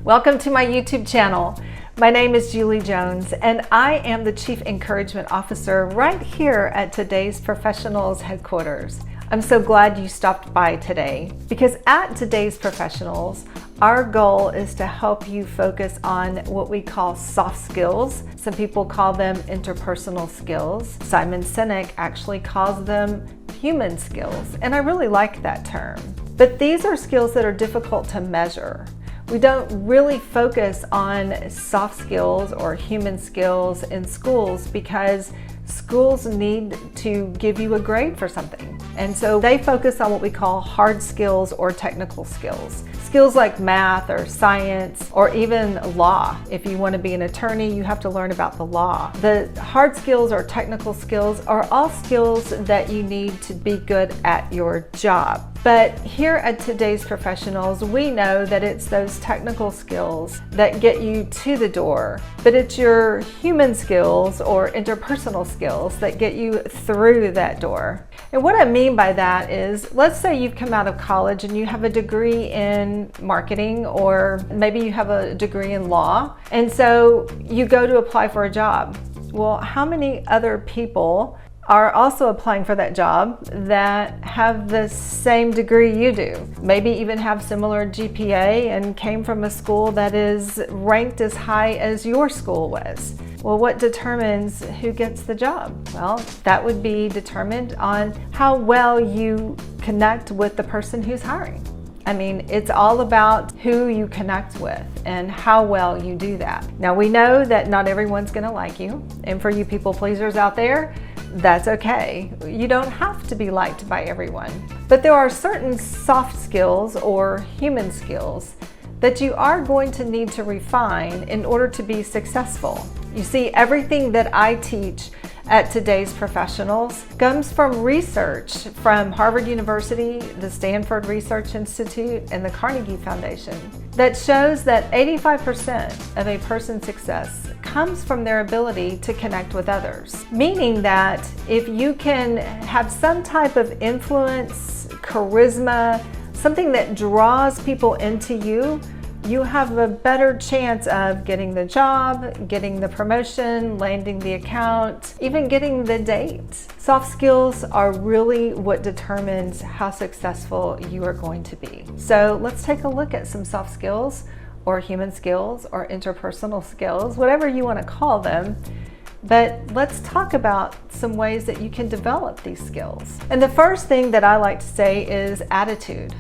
Welcome to my YouTube channel. My name is Julie Jones and I am the Chief Encouragement Officer right here at Today's Professionals headquarters. I'm so glad you stopped by today because at Today's Professionals, our goal is to help you focus on what we call soft skills. Some people call them interpersonal skills. Simon Sinek actually calls them human skills, and I really like that term. But these are skills that are difficult to measure. We don't really focus on soft skills or human skills in schools because schools need to give you a grade for something. And so they focus on what we call hard skills or technical skills. Skills like math or science or even law. If you want to be an attorney, you have to learn about the law. The hard skills or technical skills are all skills that you need to be good at your job. But here at Today's Professionals, we know that it's those technical skills that get you to the door, but it's your human skills or interpersonal skills that get you through that door. And what I mean by that is, let's say you've come out of college and you have a degree in marketing, or maybe you have a degree in law, and so you go to apply for a job. Well, how many other people are also applying for that job that have the same degree you do? Maybe even have similar GPA and came from a school that is ranked as high as your school was. Well, what determines who gets the job? Well, that would be determined on how well you connect with the person who's hiring. I mean, it's all about who you connect with and how well you do that. Now, we know that not everyone's going to like you, and for you people pleasers out there, that's okay. You don't have to be liked by everyone. But there are certain soft skills or human skills that you are going to need to refine in order to be successful. You see, everything that I teach at Today's Professionals comes from research from Harvard University, the Stanford Research Institute, and the Carnegie Foundation that shows that 85% of a person's success comes from their ability to connect with others. Meaning that if you can have some type of influence, charisma, something that draws people into you, you have a better chance of getting the job, getting the promotion, landing the account, even getting the date. Soft skills are really what determines how successful you are going to be. So let's take a look at some soft skills or human skills or interpersonal skills, whatever you want to call them. But let's talk about some ways that you can develop these skills. And the first thing that I like to say is attitude.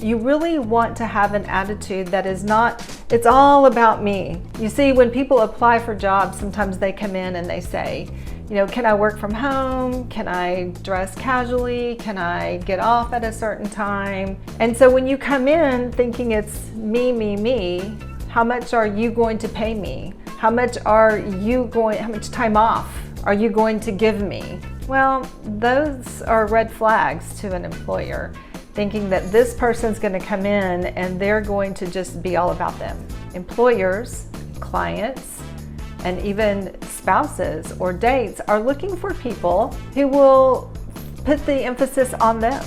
You really want to have an attitude that is not, it's all about me. You see, when people apply for jobs, sometimes they come in and they say, you know, can I work from home? Can I dress casually? Can I get off at a certain time? And so when you come in thinking it's me, how much are you going to pay me? How much time off are you going to give me? Well, those are red flags to an employer, thinking that this person's going to come in and they're going to just be all about them. Employers, clients, and even spouses or dates are looking for people who will put the emphasis on them.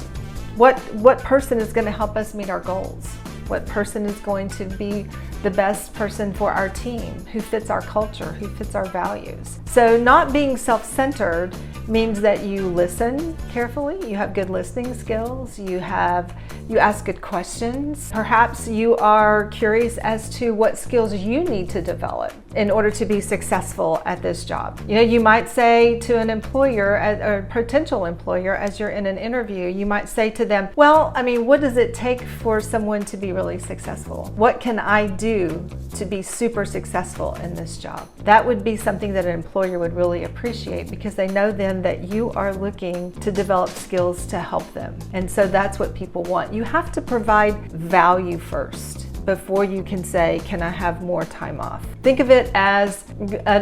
What person is going to help us meet our goals? What person is going to be the best person for our team, who fits our culture, who fits our values? So not being self-centered means that you listen carefully, you have good listening skills, you ask good questions. Perhaps you are curious as to what skills you need to develop in order to be successful at this job. You know, you might say to an employer, a potential employer, as you're in an interview, you might say to them, well, I mean, what does it take for someone to be really successful? What can I do to be super successful in this job? That would be something that an employer would really appreciate because they know then that you are looking to develop skills to help them. And so that's what people want. You have to provide value first before you can say, can I have more time off? Think of it as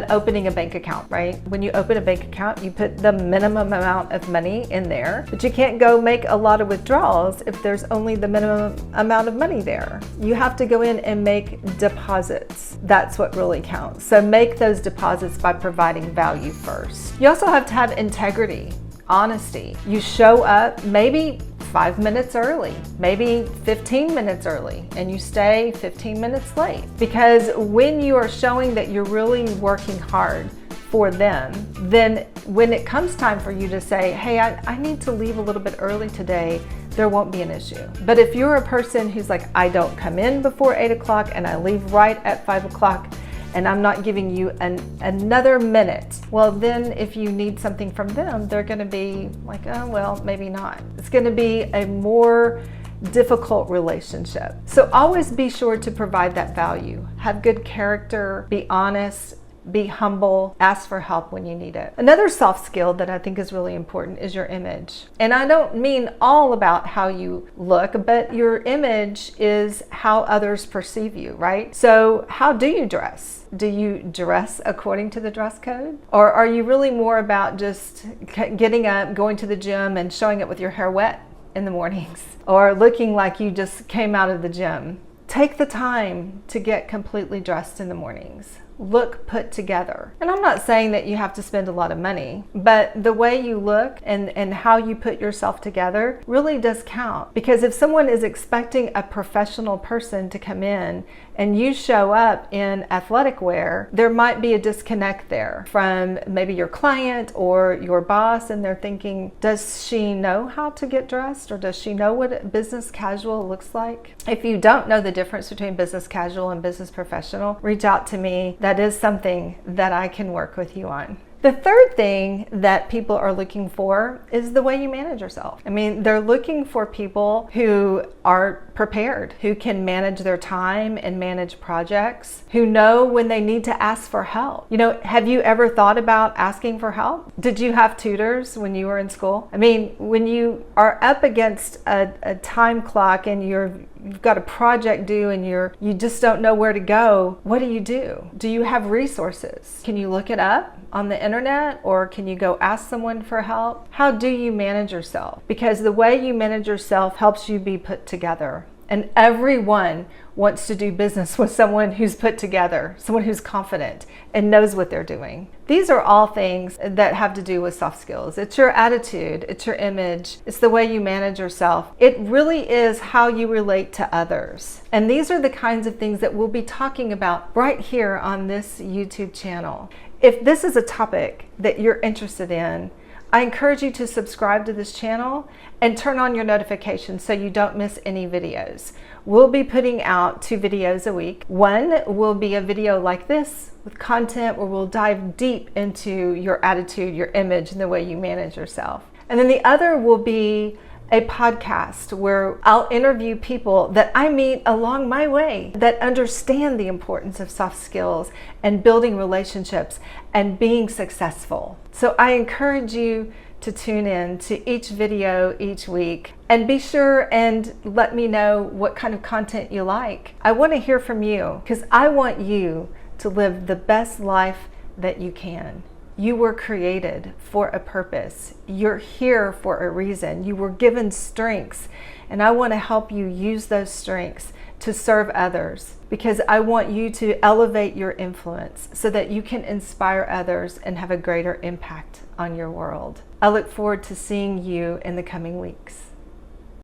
opening a bank account, right? When you open a bank account, you put the minimum amount of money in there, but you can't go make a lot of withdrawals if there's only the minimum amount of money there. You have to go in and make deposits. That's what really counts. So make those deposits by providing value first. You also have to have integrity, honesty. You show up maybe 5 minutes early, maybe 15 minutes early, and you stay 15 minutes late. Because when you are showing that you're really working hard for them, then when it comes time for you to say, hey, I need to leave a little bit early today, there won't be an issue. But if you're a person who's like, I don't come in before 8 o'clock and I leave right at 5 o'clock, and I'm not giving you another minute, well, then if you need something from them, they're gonna be like, oh, well, maybe not. It's gonna be a more difficult relationship. So always be sure to provide that value. Have good character, be honest, be humble, ask for help when you need it. Another soft skill that I think is really important is your image. And I don't mean all about how you look, but your image is how others perceive you, right? So how do you dress? Do you dress according to the dress code? Or are you really more about just getting up, going to the gym and showing up with your hair wet in the mornings? Or looking like you just came out of the gym? Take the time to get completely dressed in the mornings. Look put together. And I'm not saying that you have to spend a lot of money, but the way you look and how you put yourself together really does count. Because if someone is expecting a professional person to come in and you show up in athletic wear, there might be a disconnect there from maybe your client or your boss, and they're thinking, does she know how to get dressed, or does she know what business casual looks like? If you don't know the difference between business casual and business professional, reach out to me. That is something that I can work with you on. The third thing that people are looking for is the way you manage yourself. I mean, they're looking for people who are prepared, who can manage their time and manage projects, who know when they need to ask for help. You know, have you ever thought about asking for help? Did you have tutors when you were in school? I mean, when you are up against a time clock and you've got a project due and you just don't know where to go, what do? Do you have resources? Can you look it up on the internet, or can you go ask someone for help? How do you manage yourself? Because the way you manage yourself helps you be put together. And everyone wants to do business with someone who's put together, someone who's confident and knows what they're doing. These are all things that have to do with soft skills. It's your attitude, it's your image, it's the way you manage yourself. It really is how you relate to others. And these are the kinds of things that we'll be talking about right here on this YouTube channel. If this is a topic that you're interested in, I encourage you to subscribe to this channel and turn on your notifications so you don't miss any videos. We'll be putting out 2 videos a week. One will be a video like this with content where we'll dive deep into your attitude, your image, and the way you manage yourself. And then the other will be a podcast where I'll interview people that I meet along my way that understand the importance of soft skills and building relationships and being successful. So I encourage you to tune in to each video each week, and be sure and let me know what kind of content you like. I want to hear from you because I want you to live the best life that you can. You were created for a purpose. You're here for a reason. You were given strengths, and I want to help you use those strengths to serve others, because I want you to elevate your influence so that you can inspire others and have a greater impact on your world. I look forward to seeing you in the coming weeks.